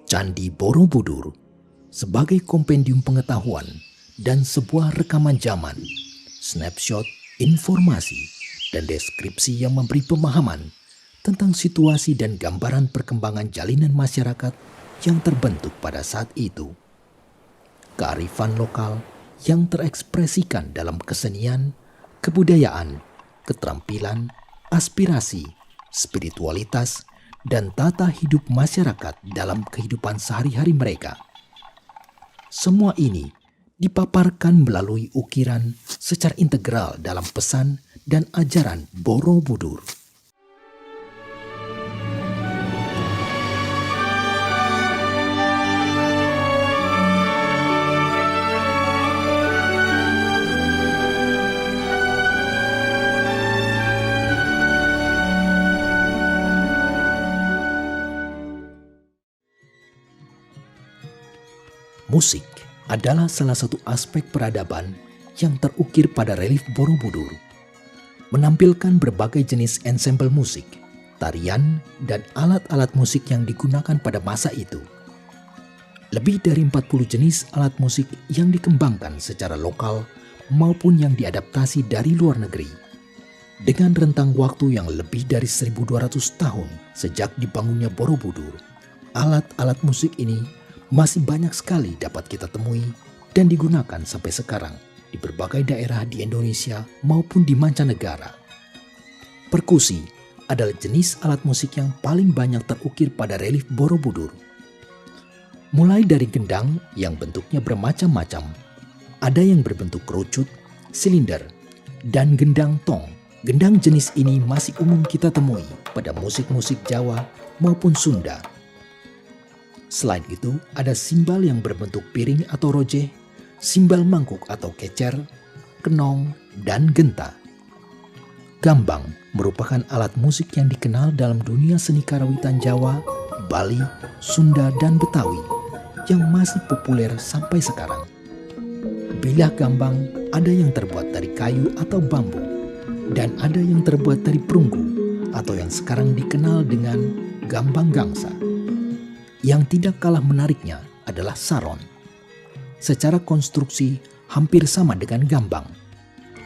Candi Borobudur sebagai kompendium pengetahuan dan sebuah rekaman zaman, snapshot, informasi, dan deskripsi yang memberi pemahaman tentang situasi dan gambaran perkembangan jalinan masyarakat yang terbentuk pada saat itu. Kearifan lokal yang terekspresikan dalam kesenian, kebudayaan, keterampilan, aspirasi, spiritualitas, dan tata hidup masyarakat dalam kehidupan sehari-hari mereka. Semua ini dipaparkan melalui ukiran secara integral dalam pesan dan ajaran Borobudur. Musik adalah salah satu aspek peradaban yang terukir pada relief Borobudur, menampilkan berbagai jenis ensemble musik, tarian, dan alat-alat musik yang digunakan pada masa itu. Lebih dari 40 jenis alat musik yang dikembangkan secara lokal maupun yang diadaptasi dari luar negeri. Dengan rentang waktu yang lebih dari 1.200 tahun sejak dibangunnya Borobudur, alat-alat musik ini masih banyak sekali dapat kita temui dan digunakan sampai sekarang di berbagai daerah di Indonesia maupun di mancanegara. Perkusi adalah jenis alat musik yang paling banyak terukir pada relief Borobudur. Mulai dari gendang yang bentuknya bermacam-macam, ada yang berbentuk kerucut, silinder, dan gendang tong. Gendang jenis ini masih umum kita temui pada musik-musik Jawa maupun Sunda. Selain itu, ada simbal yang berbentuk piring atau roje, simbal mangkuk atau kecer, kenong, dan genta. Gambang merupakan alat musik yang dikenal dalam dunia seni karawitan Jawa, Bali, Sunda, dan Betawi yang masih populer sampai sekarang. Bilah gambang ada yang terbuat dari kayu atau bambu, dan ada yang terbuat dari perunggu atau yang sekarang dikenal dengan gambang gangsa. Yang tidak kalah menariknya adalah saron. Secara konstruksi hampir sama dengan gambang,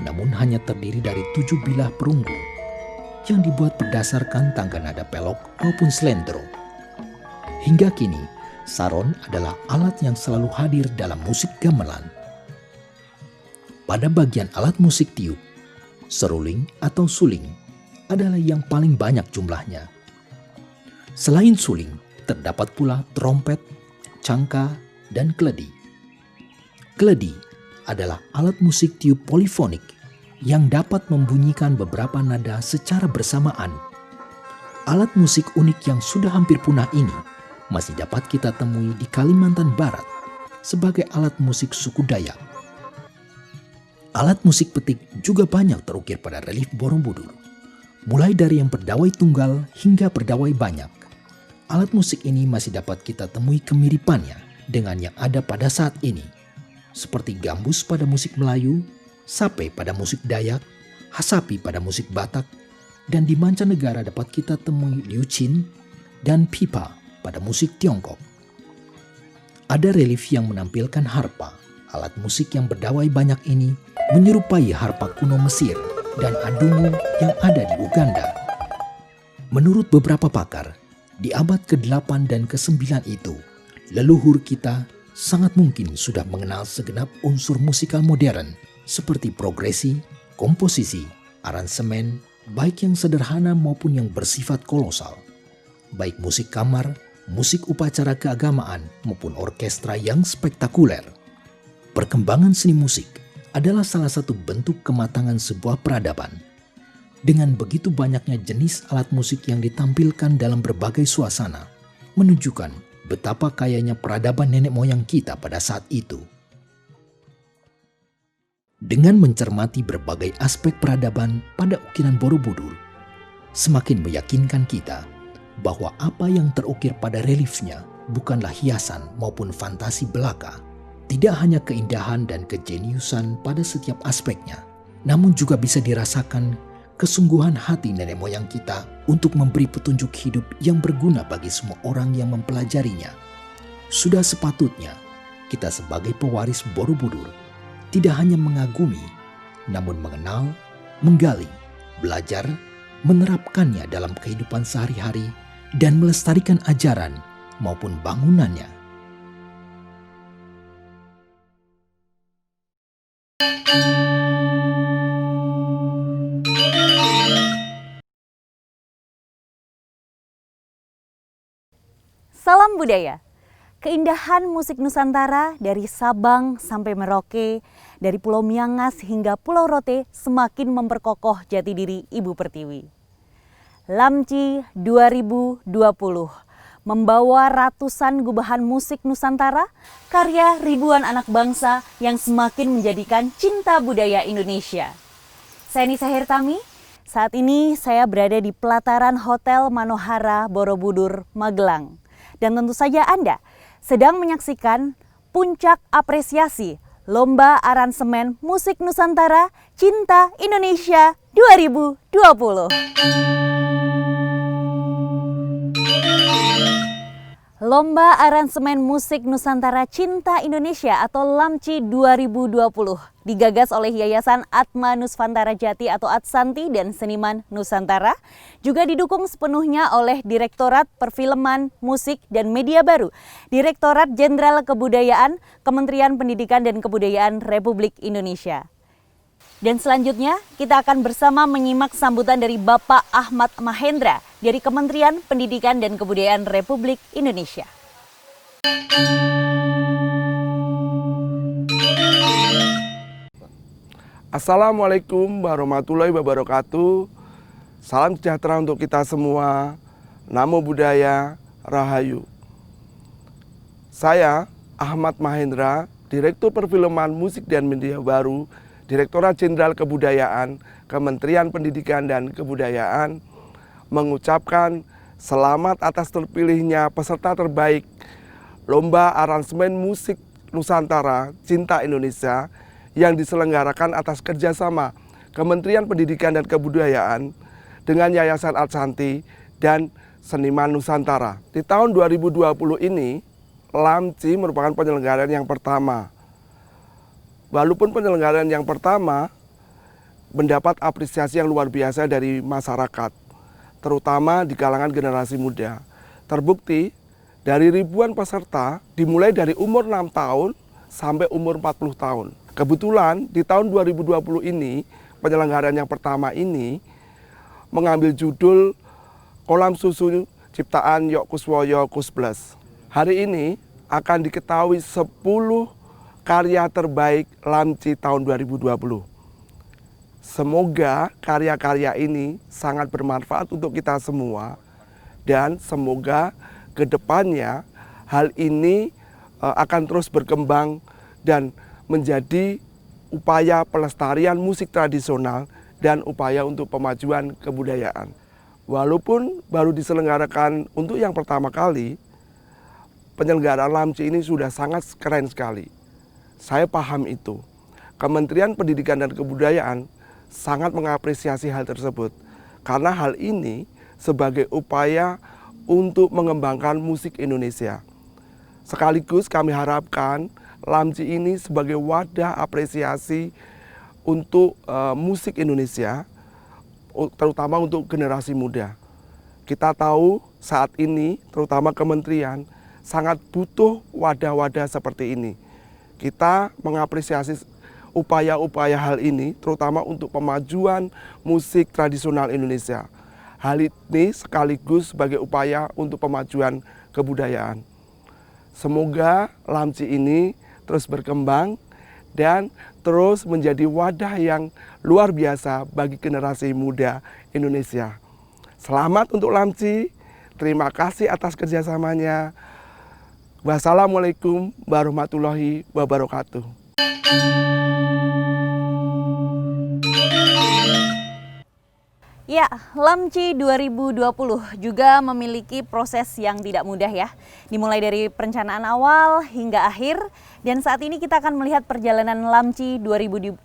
namun hanya terdiri dari 7 bilah perunggu yang dibuat berdasarkan tangga nada pelok maupun slendro. Hingga kini, saron adalah alat yang selalu hadir dalam musik gamelan. Pada bagian alat musik tiup, seruling atau suling, adalah yang paling banyak jumlahnya. Selain suling, terdapat pula trompet, cangka, dan keledi. Keledi adalah alat musik tiup polifonik yang dapat membunyikan beberapa nada secara bersamaan. Alat musik unik yang sudah hampir punah ini masih dapat kita temui di Kalimantan Barat sebagai alat musik suku Dayak. Alat musik petik juga banyak terukir pada relief Borobudur, mulai dari yang berdawai tunggal hingga berdawai banyak. Alat musik ini masih dapat kita temui kemiripannya dengan yang ada pada saat ini, seperti gambus pada musik Melayu, sape pada musik Dayak, hasapi pada musik Batak, dan di mancanegara dapat kita temui liucin dan pipa pada musik Tiongkok. Ada relief yang menampilkan harpa. Alat musik yang berdawai banyak ini menyerupai harpa kuno Mesir dan adungu yang ada di Uganda. Menurut beberapa pakar, di abad ke-8 dan ke-9 itu, leluhur kita sangat mungkin sudah mengenal segenap unsur musikal modern seperti progresi, komposisi, aransemen, baik yang sederhana maupun yang bersifat kolosal. Baik musik kamar, musik upacara keagamaan maupun orkestra yang spektakuler. Perkembangan seni musik adalah salah satu bentuk kematangan sebuah peradaban. Dengan begitu banyaknya jenis alat musik yang ditampilkan dalam berbagai suasana, menunjukkan betapa kayanya peradaban nenek moyang kita pada saat itu. Dengan mencermati berbagai aspek peradaban pada ukiran Borobudur, semakin meyakinkan kita bahwa apa yang terukir pada reliefnya bukanlah hiasan maupun fantasi belaka. Tidak hanya keindahan dan kejeniusan pada setiap aspeknya, namun juga bisa dirasakan kesungguhan hati nenek moyang kita untuk memberi petunjuk hidup yang berguna bagi semua orang yang mempelajarinya. Sudah sepatutnya kita sebagai pewaris Borobudur tidak hanya mengagumi, namun mengenal, menggali, belajar, menerapkannya dalam kehidupan sehari-hari, dan melestarikan ajaran maupun bangunannya. Salam budaya. Keindahan musik Nusantara dari Sabang sampai Merauke, dari Pulau Miangas hingga Pulau Rote semakin memperkokoh jati diri Ibu Pertiwi. Lamci 2020 membawa ratusan gubahan musik Nusantara, karya ribuan anak bangsa yang semakin menjadikan cinta budaya Indonesia. Saya Nisa Hirtami, saat ini saya berada di pelataran Hotel Manohara Borobudur, Magelang. Dan tentu saja Anda sedang menyaksikan puncak apresiasi Lomba Aransemen Musik Nusantara Cinta Indonesia 2020. Lomba Aransemen Musik Nusantara Cinta Indonesia atau LAMCI 2020 digagas oleh Yayasan Atma Nusvantara Jati atau Atsanti dan Seniman Nusantara, juga didukung sepenuhnya oleh Direktorat Perfilman, Musik dan Media Baru, Direktorat Jenderal Kebudayaan, Kementerian Pendidikan dan Kebudayaan Republik Indonesia. Dan selanjutnya kita akan bersama menyimak sambutan dari Bapak Ahmad Mahendra dari Kementerian Pendidikan dan Kebudayaan Republik Indonesia. Assalamualaikum warahmatullahi wabarakatuh. Salam sejahtera untuk kita semua. Namo Buddhaya, Rahayu. Saya Ahmad Mahendra, Direktur Perfilman, Musik dan Media Baru, Direktorat Jenderal Kebudayaan, Kementerian Pendidikan dan Kebudayaan, mengucapkan selamat atas terpilihnya peserta terbaik Lomba Aransemen Musik Nusantara Cinta Indonesia yang diselenggarakan atas kerjasama Kementerian Pendidikan dan Kebudayaan dengan Yayasan Atsanti dan Seniman Nusantara. Di tahun 2020 ini, LAMCI merupakan penyelenggaraan yang pertama. Walaupun penyelenggaraan yang pertama mendapat apresiasi yang luar biasa dari masyarakat, terutama di kalangan generasi muda. Terbukti dari ribuan peserta dimulai dari umur 6 tahun sampai umur 40 tahun. Kebetulan di tahun 2020 ini, penyelenggaraan yang pertama ini mengambil judul Kolam Susu ciptaan Yok Kuswoyo Kusplus. Hari ini akan diketahui 10 karya terbaik Lamci tahun 2020. Semoga karya-karya ini sangat bermanfaat untuk kita semua dan semoga ke depannya hal ini akan terus berkembang dan menjadi upaya pelestarian musik tradisional dan upaya untuk pemajuan kebudayaan. Walaupun baru diselenggarakan untuk yang pertama kali, penyelenggaraan Lamci ini sudah sangat keren sekali. Saya paham itu. Kementerian Pendidikan dan Kebudayaan sangat mengapresiasi hal tersebut karena hal ini sebagai upaya untuk mengembangkan musik Indonesia. Sekaligus kami harapkan Lamci ini sebagai wadah apresiasi untuk musik Indonesia, terutama untuk generasi muda. Kita tahu saat ini, terutama kementerian, sangat butuh wadah-wadah seperti ini. Kita mengapresiasi upaya-upaya hal ini, terutama untuk pemajuan musik tradisional Indonesia. Hal ini sekaligus sebagai upaya untuk pemajuan kebudayaan. Semoga Lamci ini terus berkembang dan terus menjadi wadah yang luar biasa bagi generasi muda Indonesia. Selamat untuk Lamci, terima kasih atas kerjasamanya. Wassalamualaikum warahmatullahi wabarakatuh. Ya, Lamci 2020 juga memiliki proses yang tidak mudah ya. Dimulai dari perencanaan awal hingga akhir. Dan saat ini kita akan melihat perjalanan Lamci 2020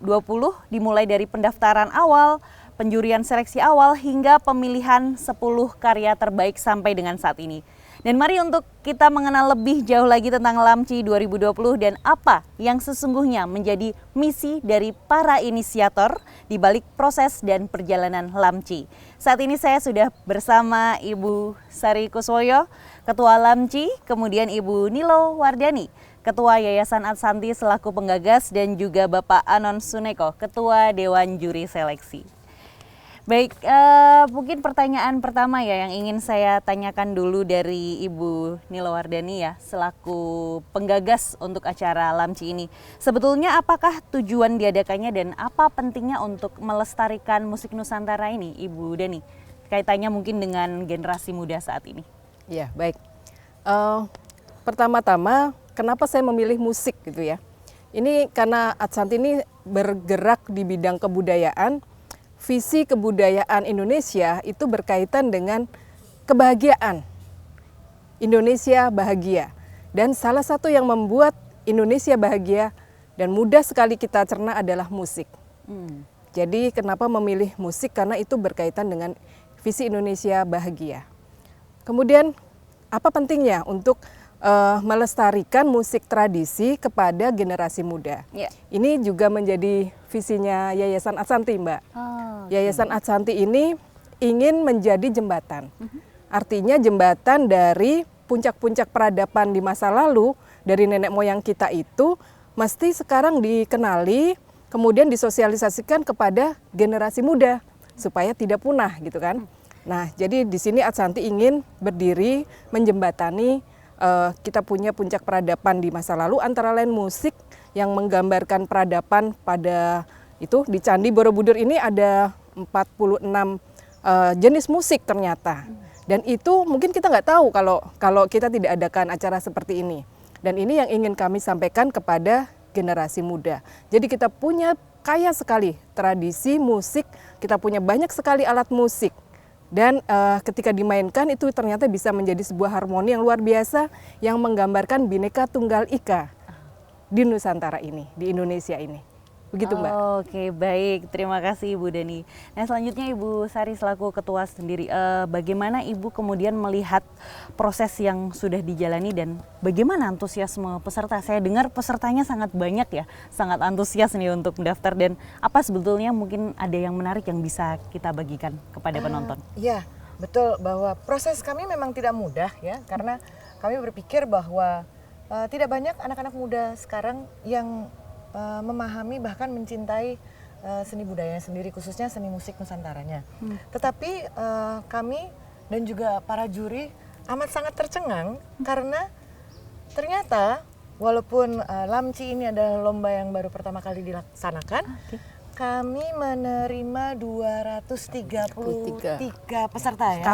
dimulai dari pendaftaran awal, penjurian seleksi awal hingga pemilihan 10 karya terbaik sampai dengan saat ini. Dan mari untuk kita mengenal lebih jauh lagi tentang Lamci 2020 dan apa yang sesungguhnya menjadi misi dari para inisiator di balik proses dan perjalanan Lamci. Saat ini saya sudah bersama Ibu Sari Kuswoyo, Ketua Lamci, kemudian Ibu Nilo Wardani, Ketua Yayasan Adsanti selaku penggagas, dan juga Bapak Anon Suneko, Ketua Dewan Juri Seleksi. Baik, mungkin pertanyaan pertama ya yang ingin saya tanyakan dulu dari Ibu Nilo Wardani ya, selaku penggagas untuk acara Lamci ini. Sebetulnya apakah tujuan diadakannya dan apa pentingnya untuk melestarikan musik Nusantara ini, Ibu Dani? Kaitannya mungkin dengan generasi muda saat ini. Ya, baik. Pertama-tama, kenapa saya memilih musik gitu ya? Ini karena Adsanti ini bergerak di bidang kebudayaan. Visi kebudayaan Indonesia itu berkaitan dengan kebahagiaan. Indonesia bahagia. Dan salah satu yang membuat Indonesia bahagia dan mudah sekali kita cerna adalah musik. Jadi kenapa memilih musik? Karena itu berkaitan dengan visi Indonesia bahagia. Kemudian apa pentingnya untuk melestarikan musik tradisi kepada generasi muda? Yeah. Ini juga menjadi visinya Yayasan Adsanti, Mbak. Yayasan Adsanti ini ingin menjadi jembatan. Artinya jembatan dari puncak-puncak peradaban di masa lalu, dari nenek moyang kita itu, mesti sekarang dikenali, kemudian disosialisasikan kepada generasi muda, supaya tidak punah gitu kan. Nah, jadi di sini Adsanti ingin berdiri, menjembatani kita punya puncak peradaban di masa lalu, antara lain musik yang menggambarkan peradaban pada itu. Di Candi Borobudur ini ada 46 jenis musik ternyata. Dan itu mungkin kita nggak tahu kalau kita tidak adakan acara seperti ini. Dan ini yang ingin kami sampaikan kepada generasi muda. Jadi kita punya kaya sekali tradisi musik, kita punya banyak sekali alat musik. Dan ketika dimainkan itu ternyata bisa menjadi sebuah harmoni yang luar biasa yang menggambarkan Bhinneka Tunggal Ika di Nusantara ini, di Indonesia ini. Begitu, Mbak. Oke, baik. Terima kasih Ibu Dani. Nah, selanjutnya Ibu Sari selaku ketua sendiri, bagaimana Ibu kemudian melihat proses yang sudah dijalani dan bagaimana antusiasme peserta? Saya dengar pesertanya sangat banyak ya, sangat antusias nih untuk mendaftar, dan apa sebetulnya mungkin ada yang menarik yang bisa kita bagikan kepada penonton? Ya, betul bahwa proses kami memang tidak mudah ya, karena kami berpikir bahwa tidak banyak anak-anak muda sekarang yang memahami bahkan mencintai seni budayanya sendiri, khususnya seni musik Nusantaranya. Tetapi kami dan juga para juri amat sangat tercengang karena ternyata walaupun Lamci ini adalah lomba yang baru pertama kali dilaksanakan, kami menerima 233 peserta ya.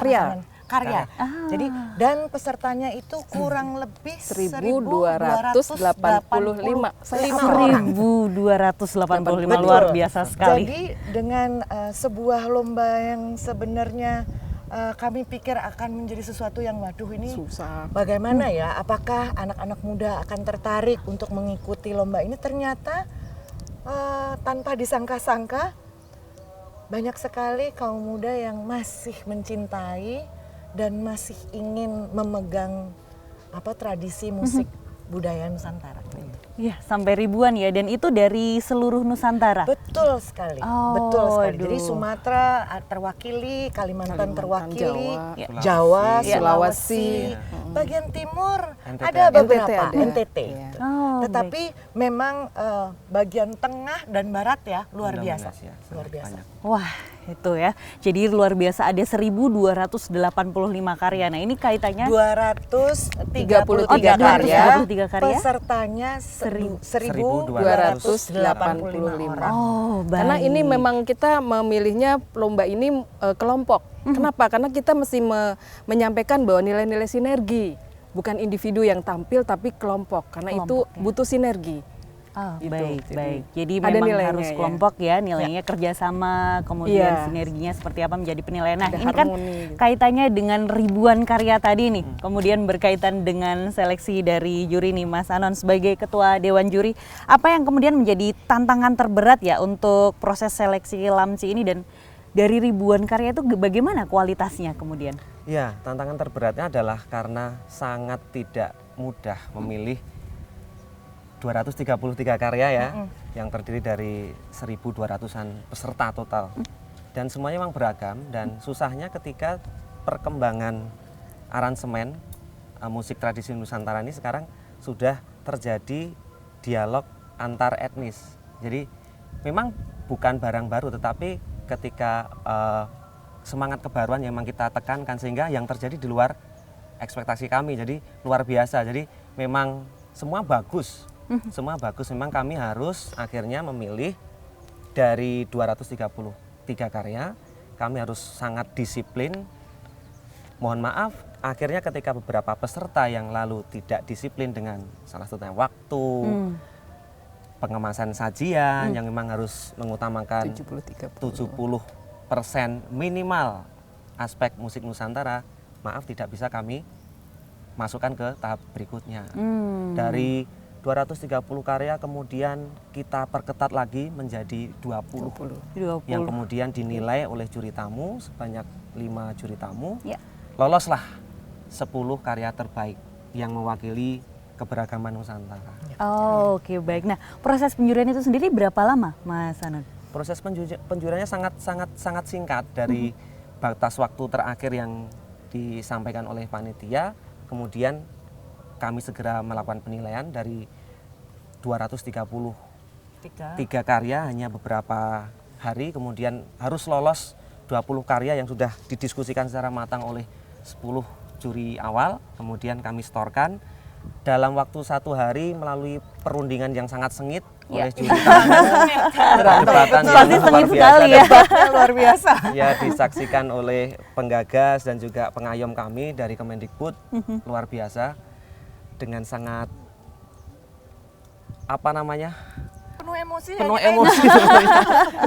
Karya. Jadi dan pesertanya itu kurang lebih 1.285. 1.285 luar biasa sekali. Jadi dengan sebuah lomba yang sebenarnya kami pikir akan menjadi sesuatu yang waduh ini Susah. bagaimana ya, apakah anak-anak muda akan tertarik untuk mengikuti lomba ini, ternyata tanpa disangka-sangka banyak sekali kaum muda yang masih mencintai dan masih ingin memegang tradisi musik budaya Nusantara. Iya, sampai ribuan ya, dan itu dari seluruh Nusantara. Betul sekali, betul sekali. Jadi Sumatera terwakili, Kalimantan terwakili, Jawa, Sulawesi, bagian timur ada beberapa, NTT. Gitu. Tetapi memang bagian tengah dan barat ya luar biasa, luar biasa. Wah, itu ya. Jadi luar biasa, ada 1.285 karya. Nah, ini kaitannya 233 karya. Pesertanya 1.285 orang. Oh, baik. Karena ini memang kita memilihnya lomba ini kelompok. Kenapa? Karena kita mesti menyampaikan bahwa nilai-nilai sinergi, bukan individu yang tampil tapi kelompok. Karena itu butuh sinergi. Oh, Gitu. baik. Jadi ada memang nilainya, harus kelompok ya, nilainya kerjasama, kemudian sinerginya seperti apa menjadi penilaian. Nah, Ada ini kan harmoni, gitu. kaitannya dengan ribuan karya tadi nih, kemudian berkaitan dengan seleksi dari juri nih, Mas Anon sebagai ketua Dewan Juri. Apa yang kemudian menjadi tantangan terberat ya untuk proses seleksi Lamci ini, dan dari ribuan karya itu bagaimana kualitasnya kemudian? Ya, tantangan terberatnya adalah karena sangat tidak mudah memilih 233 karya ya, yang terdiri dari 1.200-an peserta total. Dan semuanya memang beragam, dan susahnya ketika perkembangan aransemen musik tradisi Nusantara ini sekarang sudah terjadi dialog antar etnis. Jadi memang bukan barang baru, tetapi ketika semangat kebaruan yang memang kita tekankan, sehingga yang terjadi di luar ekspektasi kami, jadi luar biasa. Jadi memang semua bagus. Semua bagus, memang kami harus akhirnya memilih dari 233 karya, kami harus sangat disiplin. Mohon maaf, akhirnya ketika beberapa peserta yang lalu tidak disiplin dengan salah satunya waktu, pengemasan sajian yang memang harus mengutamakan 70% minimal aspek musik Nusantara, maaf tidak bisa kami masukkan ke tahap berikutnya. Dari 230 karya kemudian kita perketat lagi menjadi 20. Yang kemudian dinilai oleh juri tamu sebanyak 5 juri tamu. Loloslah 10 karya terbaik yang mewakili keberagaman Nusantara. Oh, oke, baik. Nah, proses penjurian itu sendiri berapa lama, Mas Anon? Proses penjuriannya sangat singkat, dari batas waktu terakhir yang disampaikan oleh panitia, kemudian kami segera melakukan penilaian. Dari 233 karya hanya beberapa hari, kemudian harus lolos 20 karya yang sudah didiskusikan secara matang oleh 10 juri awal, kemudian kami setorkan dalam waktu 1 hari melalui perundingan yang sangat sengit oleh juri tamu. Perdebatan yang luar biasa, luar biasa. Ya, disaksikan oleh penggagas dan juga pengayom kami dari Kemendikbud, luar biasa, dengan sangat Penuh emosi.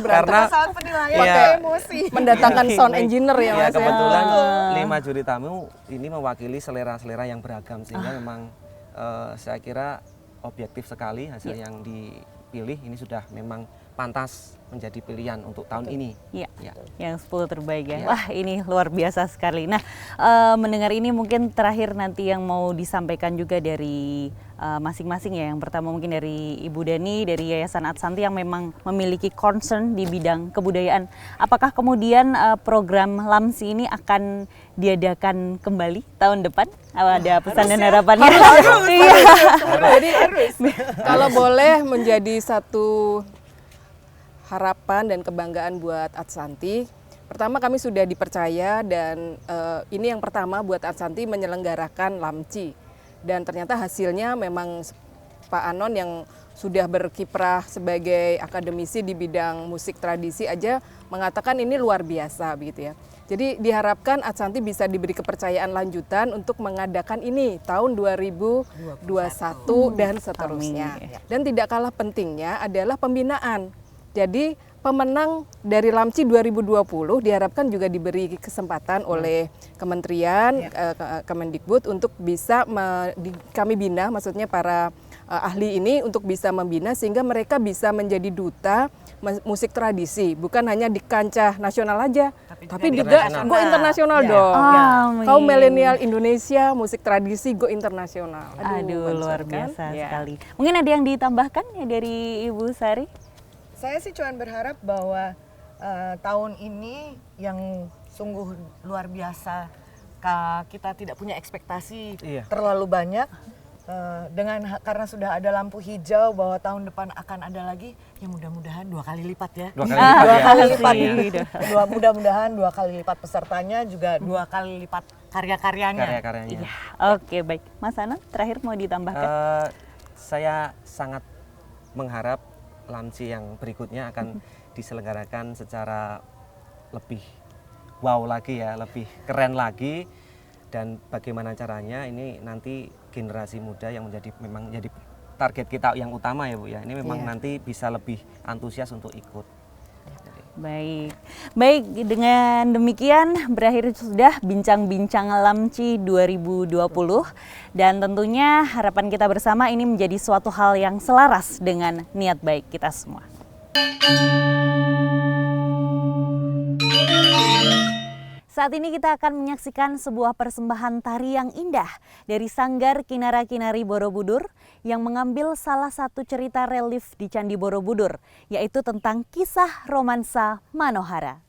Karena saat penilaian pakai emosi. Mendatangkan sound engineer ya, Mas. Kebetulan 5 juri tamu ini mewakili selera-selera yang beragam, sehingga memang saya kira objektif sekali hasil yang dipilih. Ini sudah memang pantas menjadi pilihan untuk tahun ini. Yang 10 terbaik ya. Wah, ini luar biasa sekali. Nah, mendengar ini mungkin terakhir nanti yang mau disampaikan juga dari masing-masing ya. Yang pertama mungkin dari Ibu Dani dari Yayasan Adsanti yang memang memiliki concern di bidang kebudayaan. Apakah kemudian program Lamci ini akan diadakan kembali tahun depan? Ada pesan dan harapannya? Jadi kalau boleh menjadi satu harapan dan kebanggaan buat Adsanti. Pertama, kami sudah dipercaya dan ini yang pertama buat Adsanti menyelenggarakan LAMCI. Dan ternyata hasilnya memang Pak Anon yang sudah berkiprah sebagai akademisi di bidang musik tradisi aja mengatakan ini luar biasa begitu ya. Jadi diharapkan Adsanti bisa diberi kepercayaan lanjutan untuk mengadakan ini tahun 2021 dan seterusnya. Dan tidak kalah pentingnya adalah pembinaan. Jadi pemenang dari LAMCI 2020 diharapkan juga diberi kesempatan oleh Kementerian Kemendikbud untuk bisa kami bina, maksudnya para ahli ini untuk bisa membina sehingga mereka bisa menjadi duta musik tradisi, bukan hanya di kancah nasional aja, tapi juga go internasional dong. Kaum milenial Indonesia musik tradisi go internasional. Aduh, luar biasa sekali. Mungkin ada yang ditambahkan ya dari Ibu Sari? Saya sih cuma berharap bahwa tahun ini yang sungguh luar biasa, kita tidak punya ekspektasi terlalu banyak. Karena sudah ada lampu hijau bahwa tahun depan akan ada lagi, ya mudah-mudahan 2 kali lipat ya. 2 kali lipat, Mudah-mudahan 2 kali lipat pesertanya, juga 2 kali lipat karya-karyanya. Iya. Oke, baik. Mas Anon, terakhir mau ditambahkan? Saya sangat mengharap LAMCI yang berikutnya akan diselenggarakan secara lebih wow lagi ya, lebih keren lagi. Dan bagaimana caranya ini nanti generasi muda yang memang jadi target kita yang utama ya Bu ya. Ini memang nanti bisa lebih antusias untuk ikut. Baik, dengan demikian berakhir sudah bincang-bincang LAMCI 2020 dan tentunya harapan kita bersama ini menjadi suatu hal yang selaras dengan niat baik kita semua. Saat ini kita akan menyaksikan sebuah persembahan tari yang indah dari Sanggar Kinara-Kinari Borobudur yang mengambil salah satu cerita relief di Candi Borobudur, yaitu tentang kisah romansa Manohara.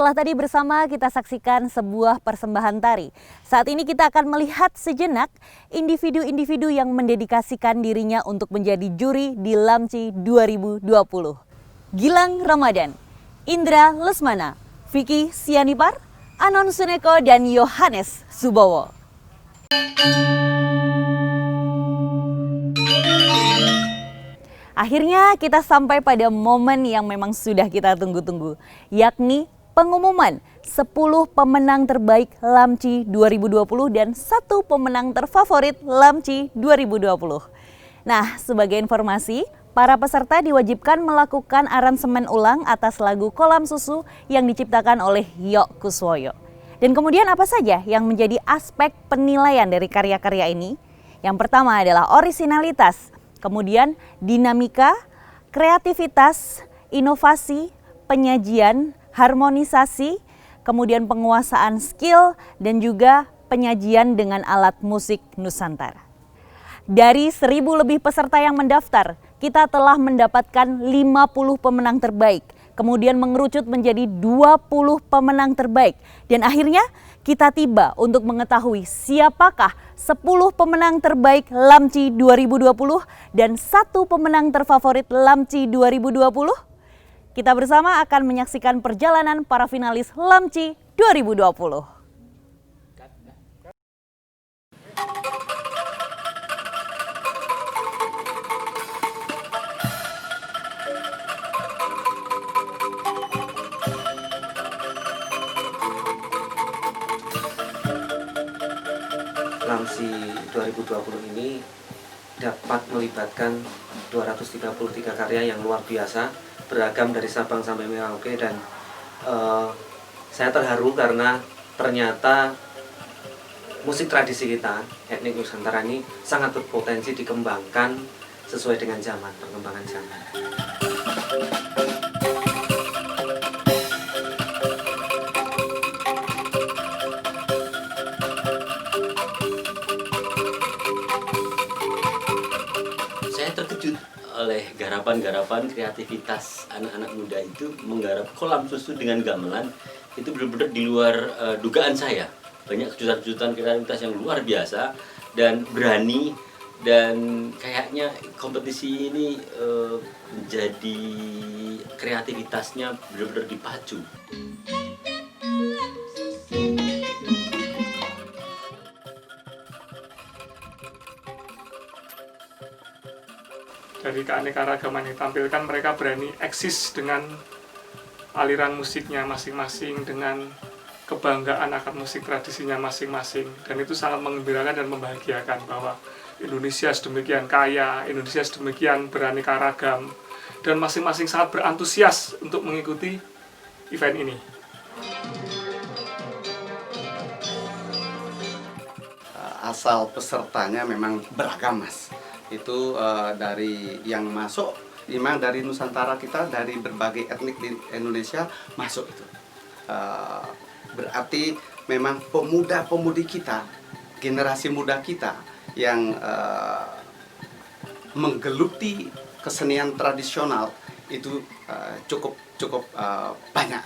setelah tadi bersama kita saksikan sebuah persembahan tari, saat ini kita akan melihat sejenak individu-individu yang mendedikasikan dirinya untuk menjadi juri di LAMCI 2020. Gilang Ramadan, Indra Lesmana, Vicky Sianipar, Anon Suneko, dan Yohanes Subowo. Akhirnya kita sampai pada momen yang memang sudah kita tunggu-tunggu, yakni pengumuman 10 pemenang terbaik LAMCI 2020 dan 1 pemenang terfavorit LAMCI 2020. Nah, sebagai informasi, para peserta diwajibkan melakukan aransemen ulang atas lagu Kolam Susu yang diciptakan oleh Yok Kuswoyo. Dan kemudian apa saja yang menjadi aspek penilaian dari karya-karya ini? Yang pertama adalah orisinalitas, kemudian dinamika, kreativitas, inovasi, penyajian, harmonisasi, kemudian penguasaan skill, dan juga penyajian dengan alat musik Nusantara. Dari 1.000 lebih peserta yang mendaftar, kita telah mendapatkan 50 pemenang terbaik, kemudian mengerucut menjadi 20 pemenang terbaik. Dan akhirnya kita tiba untuk mengetahui siapakah 10 pemenang terbaik LAMCI 2020 dan 1 pemenang terfavorit LAMCI 2020. Kita bersama akan menyaksikan perjalanan para finalis LAMCI 2020. LAMCI 2020 ini dapat melibatkan 233 karya yang luar biasa, beragam dari Sabang sampai Merauke, dan saya terharu karena ternyata musik tradisi kita, etnik Nusantara ini sangat berpotensi dikembangkan sesuai dengan zaman, perkembangan zaman. Terkejut oleh garapan-garapan kreativitas anak-anak muda itu menggarap kolam susu dengan gamelan. Itu benar-benar di luar dugaan saya. Banyak kejutan-kejutan kreativitas yang luar biasa dan berani, dan kayaknya kompetisi ini menjadi kreativitasnya benar-benar dipacu. Dari keanekaragaman yang ditampilkan, mereka berani eksis dengan aliran musiknya masing-masing, dengan kebanggaan akan musik tradisinya masing-masing. Dan itu sangat menggembirakan dan membahagiakan bahwa Indonesia sedemikian kaya, Indonesia sedemikian beraneka ragam, dan masing-masing sangat berantusias untuk mengikuti event ini. Asal pesertanya memang beragam, Mas. Itu dari yang masuk memang dari Nusantara kita, dari berbagai etnik di Indonesia masuk itu. Berarti memang pemuda-pemudi kita, generasi muda kita yang menggeluti kesenian tradisional itu cukup banyak.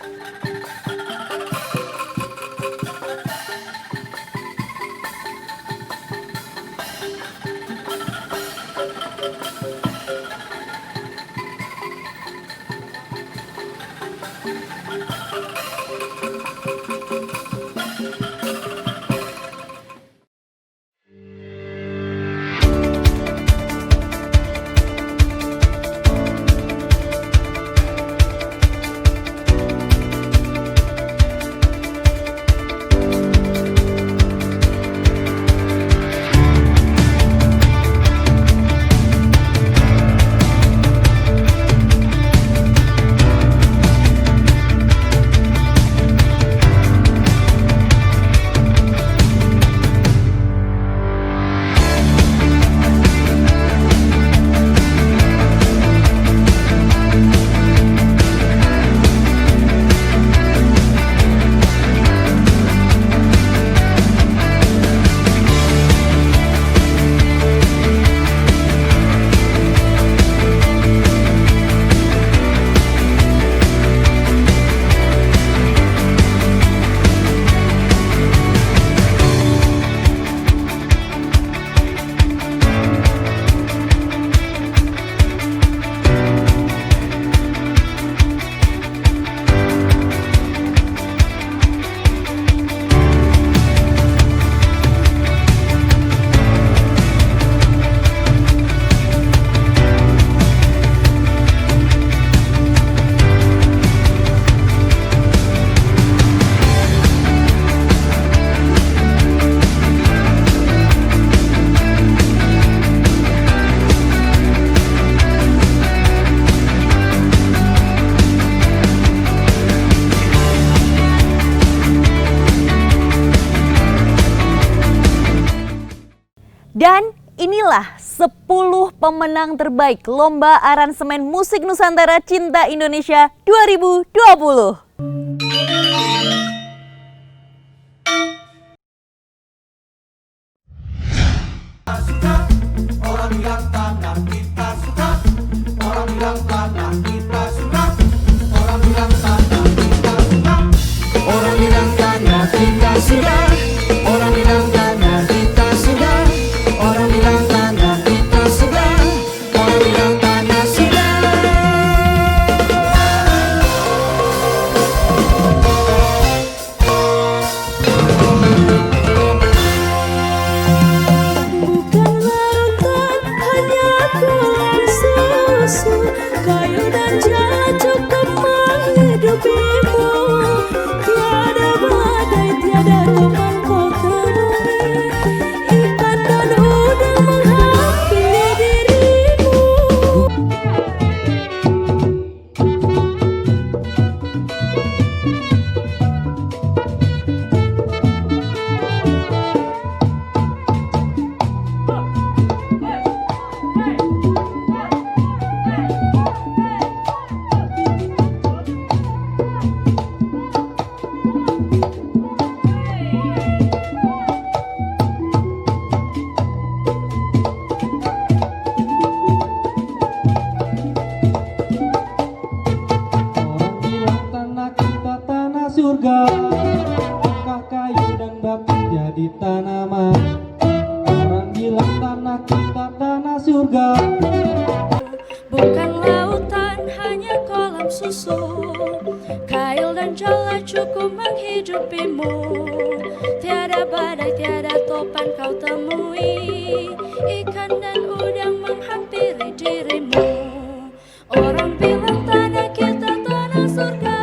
Dan inilah 10 pemenang terbaik Lomba Aransemen Musik Nusantara Cinta Indonesia 2020. surga, apakah kayu dan batu jadi tanaman? Orang bilang tanah kita tanah surga. Bukan lautan, hanya kolam susu. Kail dan jala cukup menghidupimu. Tiada badai, tiada topan kau temui. Ikan dan udang menghampiri dirimu. Orang bilang tanah kita tanah surga.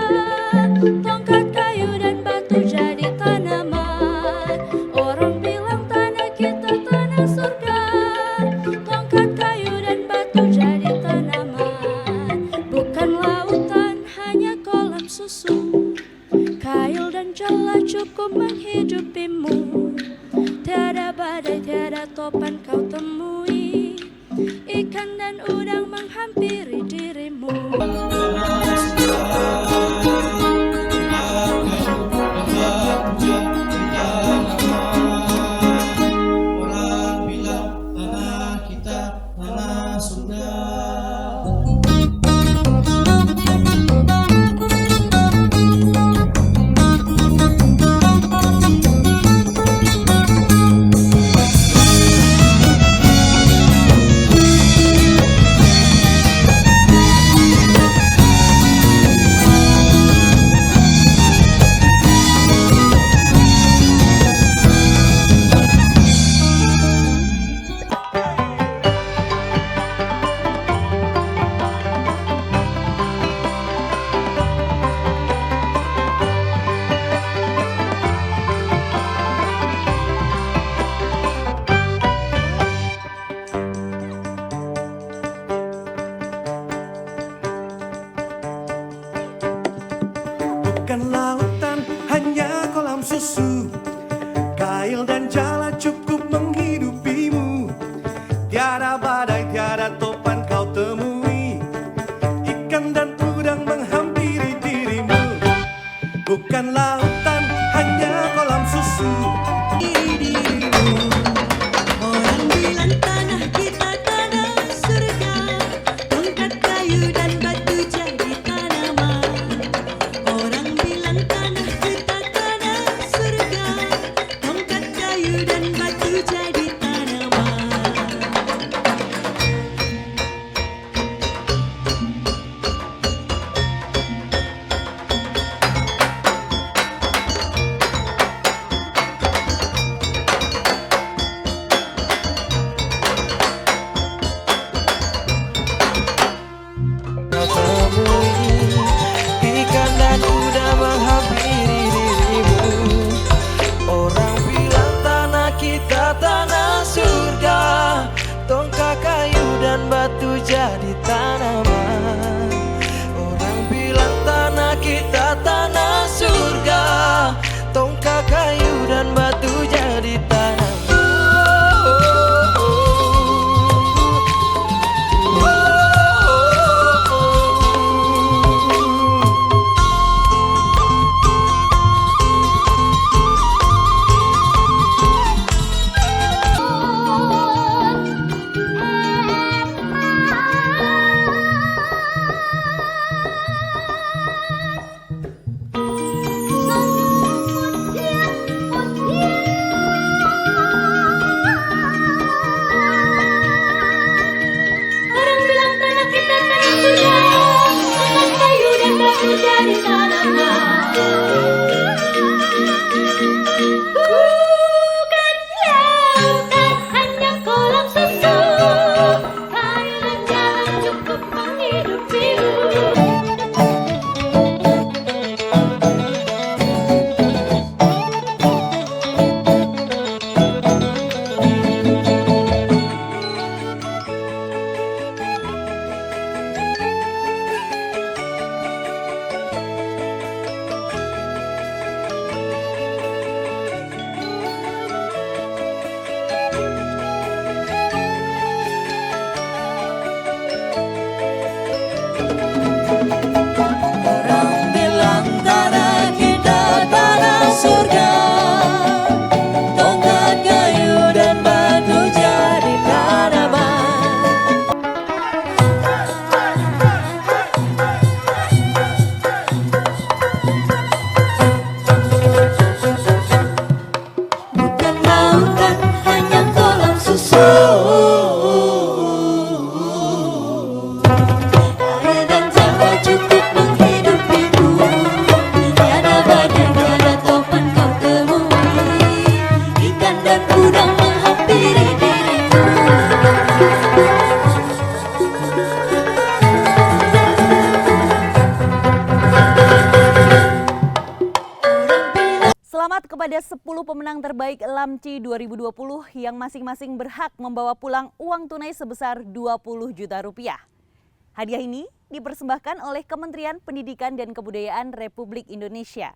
Tongkat kayu dan batu jadi tanaman. Orang bilang tanah kita tanah surga. Tongkat kayu dan batu jadi tanaman. Bukan lautan, hanya kolam susu. Kail dan jala cukup menghidupimu. Tiada badai, tiada topan kau temui. Ikan dan udang menghampiri dirimu. Orang bilang tanah kita tanah surga. terbaik Lamci 2020 yang masing-masing berhak membawa pulang uang tunai sebesar 20 juta rupiah. Hadiah ini dipersembahkan oleh Kementerian Pendidikan dan Kebudayaan Republik Indonesia.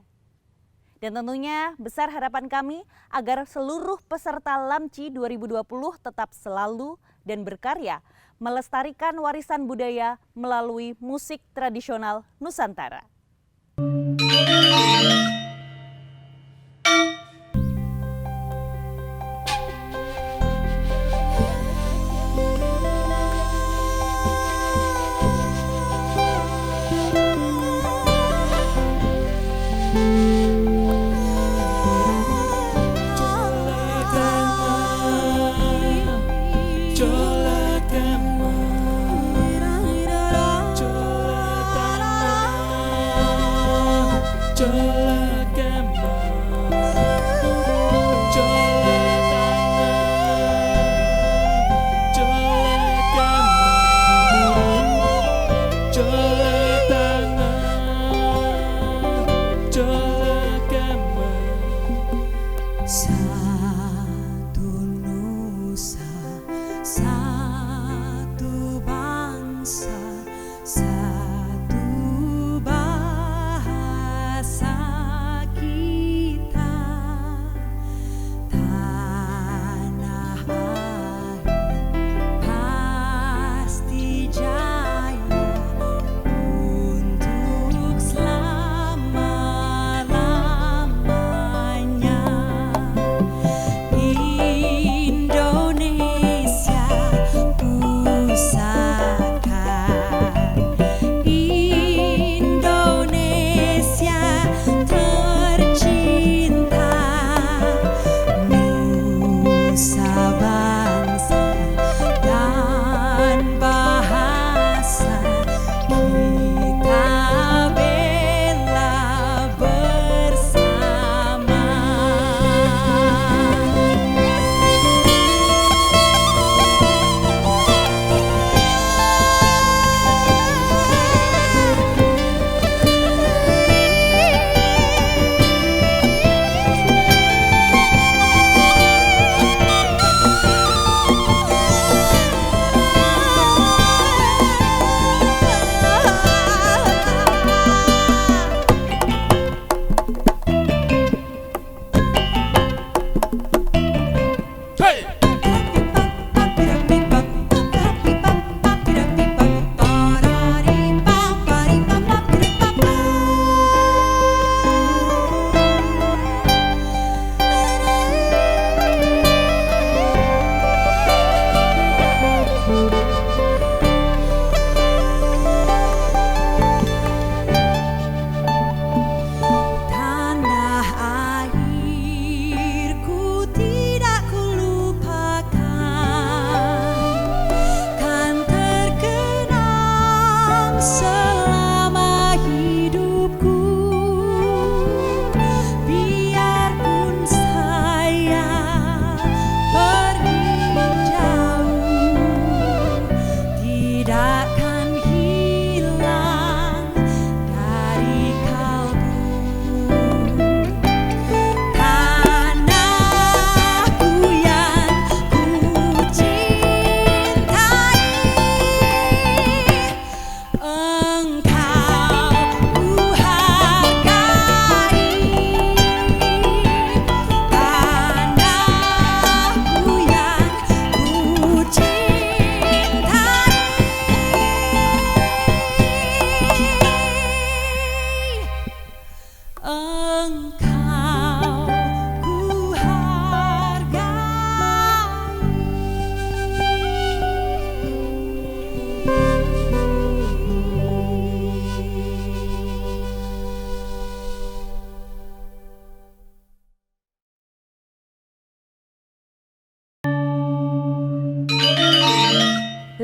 Dan tentunya besar harapan kami agar seluruh peserta Lamci 2020 tetap selalu dan berkarya melestarikan warisan budaya melalui musik tradisional Nusantara.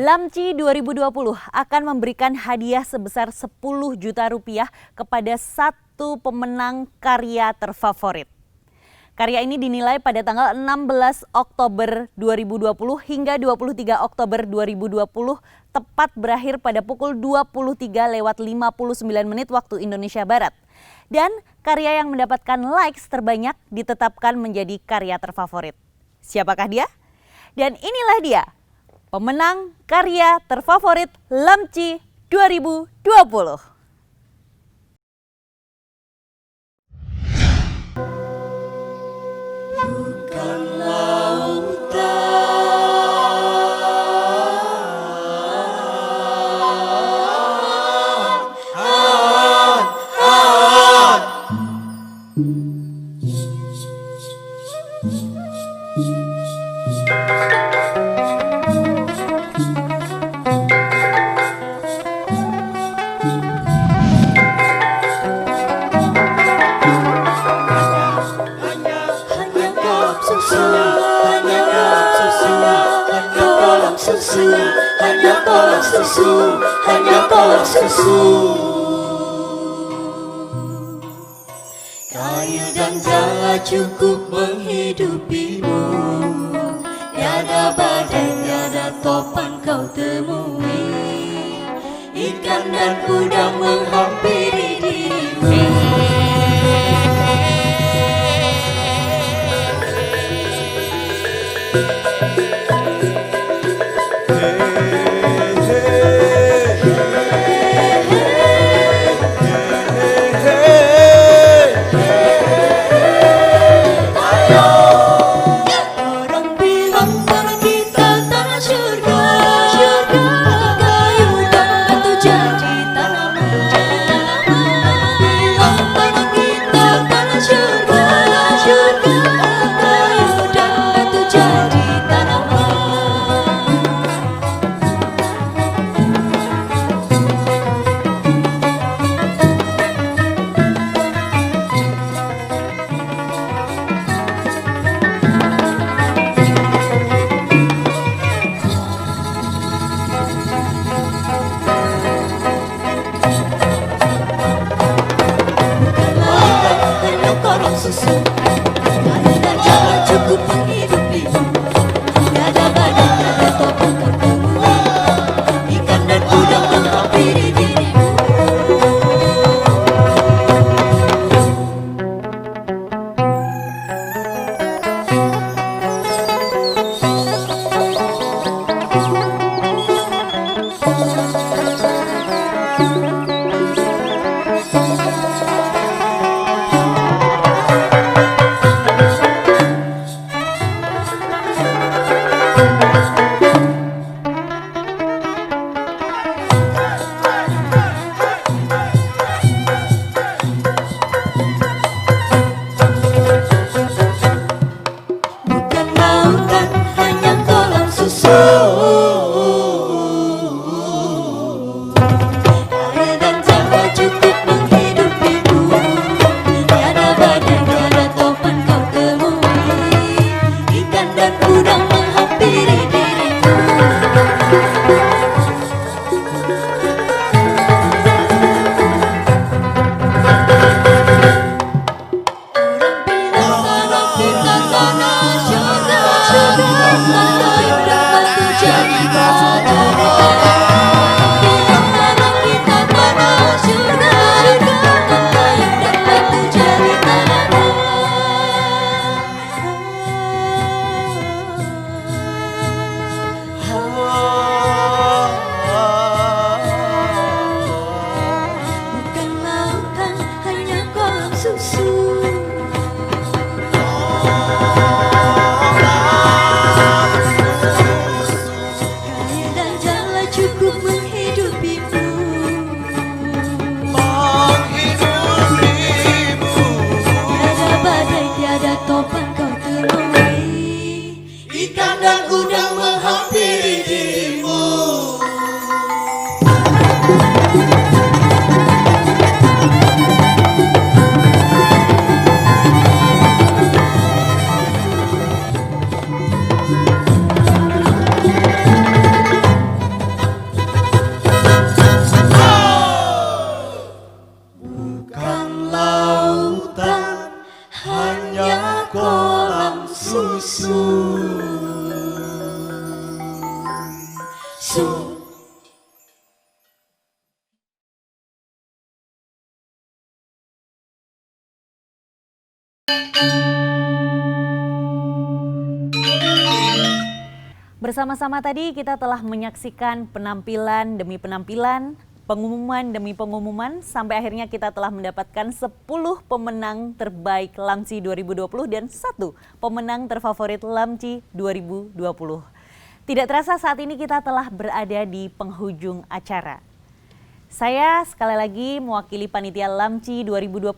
Lamci 2020 akan memberikan hadiah sebesar 10 juta rupiah kepada satu pemenang karya terfavorit. Karya ini dinilai pada tanggal 16 Oktober 2020 hingga 23 Oktober 2020, tepat berakhir pada pukul 23:59 waktu Indonesia Barat. Dan karya yang mendapatkan likes terbanyak ditetapkan menjadi karya terfavorit. Siapakah dia? Dan inilah dia, pemenang karya terfavorit Lamci 2020. Hanya kolam susu, hanya kolam susu. Kayu dan jala cukup menghidupimu. Tiada badai, tiada topan kau temui. Ikan dan udang menghampiri dirimu. Bersama-sama tadi kita telah menyaksikan penampilan demi penampilan, pengumuman demi pengumuman, sampai akhirnya kita telah mendapatkan 10 pemenang terbaik LAMCI 2020 dan 1 pemenang terfavorit LAMCI 2020. Tidak terasa saat ini kita telah berada di penghujung acara. Saya sekali lagi mewakili Panitia LAMCI 2020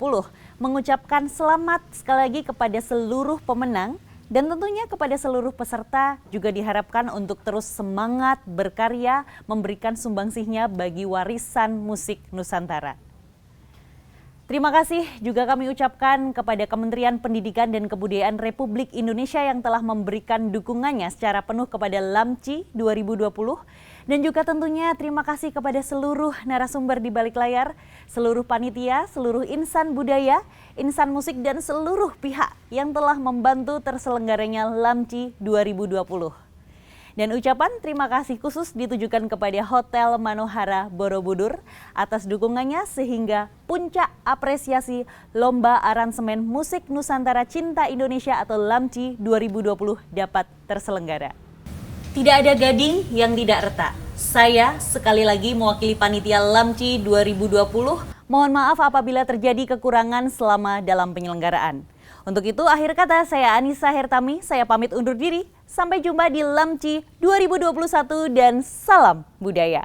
mengucapkan selamat sekali lagi kepada seluruh pemenang dan tentunya kepada seluruh peserta juga diharapkan untuk terus semangat berkarya memberikan sumbangsihnya bagi warisan musik Nusantara. Terima kasih juga kami ucapkan kepada Kementerian Pendidikan dan Kebudayaan Republik Indonesia yang telah memberikan dukungannya secara penuh kepada LAMCI 2020. Dan juga tentunya terima kasih kepada seluruh narasumber di balik layar, seluruh panitia, seluruh insan budaya, insan musik dan seluruh pihak yang telah membantu terselenggaranya LAMCI 2020. Dan ucapan terima kasih khusus ditujukan kepada Hotel Manohara Borobudur atas dukungannya sehingga puncak apresiasi Lomba Aransemen Musik Nusantara Cinta Indonesia atau LAMCI 2020 dapat terselenggara. Tidak ada gading yang tidak retak. Saya sekali lagi mewakili Panitia LAMCI 2020. Mohon maaf apabila terjadi kekurangan selama dalam penyelenggaraan. Untuk itu akhir kata saya Anissa Hertami, saya pamit undur diri. Sampai jumpa di LAMCI 2021 dan salam budaya.